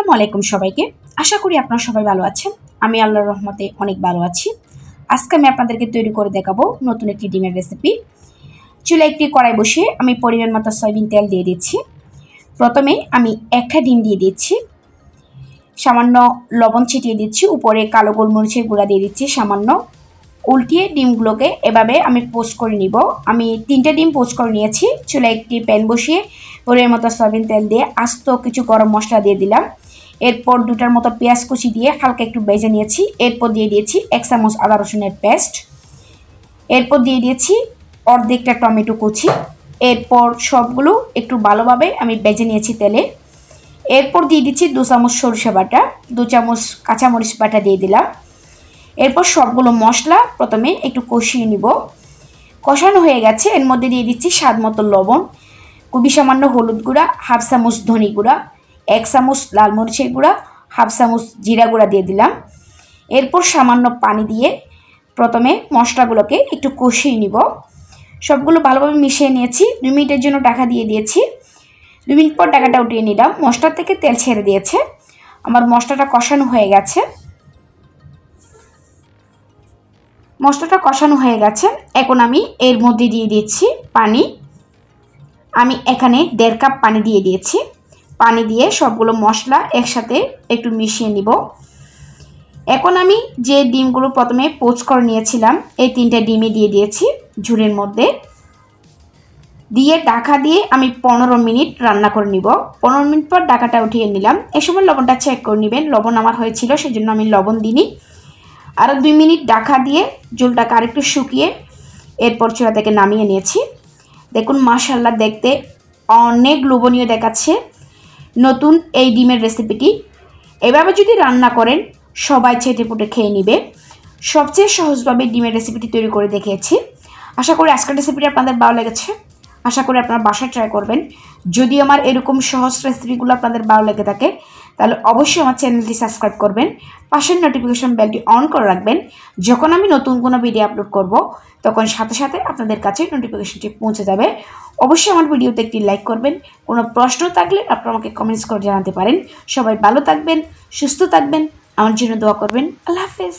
আসসালামু আলাইকুম সবাইকে। আশা করি আপনারা সবাই ভালো আছেন। আমি আল্লাহর রহমতে অনেক ভালো আছি। আজকে আমি আপনাদেরকে তৈরি করে দেখাবো নতুন একটি ডিমের রেসিপি। চুলায় একটি কড়াই বসিয়ে আমি পরিমাণ মতো সয়াবিন তেল দিয়ে দিচ্ছি। প্রথমে আমি একটা ডিম দিয়ে দিচ্ছি, সামান্য লবণ ছিটিয়ে দিচ্ছি, উপরে কালো গোলমরিচের গুঁড়া দিয়ে দিচ্ছি সামান্য। উল্টিয়ে ডিমগুলোকে এভাবে আমি পোস্ট করে নিব। আমি 3টে ডিম পোস্ট করে নিয়েছি। চুলায় একটি প্যান বসিয়ে পরিমাণ মতো সয়াবিন তেল দিয়ে আস্ত কিছু গরম মশলা দিয়ে দিলাম। এরপর 2টার মতো পেঁয়াজ কুচি দিয়ে হালকা একটু ভেজে নিয়েছি। এরপর দিয়ে দিয়েছি 1 চামচ আদা রসুনের পেস্ট। এরপর দিয়ে দিয়েছি অর্ধেকটা টমেটো কুচি। এরপর সবগুলো একটু ভালোভাবে আমি ভেজে নিয়েছি তেলে। এরপর দিয়ে দিচ্ছি 2 চামচ সরিষা বাটা, 2 চামচ কাঁচামরিচ বাটা দিয়ে দিলাম। এরপর সবগুলো মশলা প্রথমে একটু কষিয়ে নিব। কষানো হয়ে গেছে, এর মধ্যে দিয়ে দিচ্ছি স্বাদ মতো লবণ, খুবই সামান্য হলুদ গুঁড়া, 1/2 চামচ ধনে গুঁড়া, 1 চামচ লাল মরিচের গুঁড়া, 1/2 চামচ জিরা গুঁড়া দিয়ে দিলাম। এরপর সামান্য পানি দিয়ে প্রথমে মশলাগুলোকে একটু কষিয়ে নিব। সবগুলো ভালোভাবে মিশিয়ে নিয়েছি। 2 মিনিটের জন্য ঢাকা দিয়ে দিয়েছি। 2 মিনিট পর ঢাকাটা উঠিয়ে নিলাম। মশলা থেকে তেল ছেড়ে দিয়েছে। আমার মশলাটা কষানো হয়ে গেছে। এখন আমি এর মধ্যে দিয়ে দিচ্ছি পানি। আমি এখানে 1.5 কাপ পানি দিয়ে দিয়েছি। পানি দিয়ে সবগুলো মশলা একসাথে একটু মিশিয়ে নিব। এখন আমি যে ডিমগুলো প্রথমে পোস্ট করে নিয়েছিলাম এই 3টে ডিমই দিয়ে দিয়েছি ঝুড়ির মধ্যে। দিয়ে ঢাকা দিয়ে আমি 15 মিনিট রান্না করে নিব। 15 মিনিট পর ঢাকাটা উঠিয়ে নিলাম। এই সময় লবণটা চেক করে নেবেন। লবণ আমার হয়েছিল, সেজন্য আমি লবণ দিইনি। আরও 2 মিনিট ঢাকা দিয়ে ঝোলটাকে আরেকটু শুকিয়ে এরপর চুলা থেকে নামিয়ে নিয়েছি। দেখুন মাশাআল্লাহ, দেখতে অনেক লোভনীয় দেখাচ্ছে নতুন এই ডিমের রেসিপিটি। এভাবে যদি রান্না করেন সবাই চেটেপুটে খেয়ে নেবে। সবচেয়ে সহজভাবে ডিমের রেসিপিটি তৈরি করে দেখিয়েছি। আশা করি আজকের রেসিপিটি আপনাদের ভালো লেগেছে। আশা করি আপনারা বাসায় ট্রাই করবেন। যদি আমার এরকম সহজ রেসিপিগুলো আপনাদের ভালো লেগে থাকে তাহলে অবশ্যই আমার চ্যানেলটি সাবস্ক্রাইব করবেন, পাশের নোটিফিকেশন বেলটি অন করে রাখবেন। যখন আমি নতুন কোনো ভিডিও আপলোড করব তখন সাথে সাথে আপনাদের কাছে নোটিফিকেশনটি পৌঁছে যাবে। অবশ্যই আমার ভিডিওতে একটি লাইক করবেন। কোনো প্রশ্ন থাকলে আপনারা আমাকে কমেন্টস করে জানাতে পারেন। সবাই ভালো থাকবেন, সুস্থ থাকবেন, আমার জন্য দোয়া করবেন। আল্লাহ হাফেজ।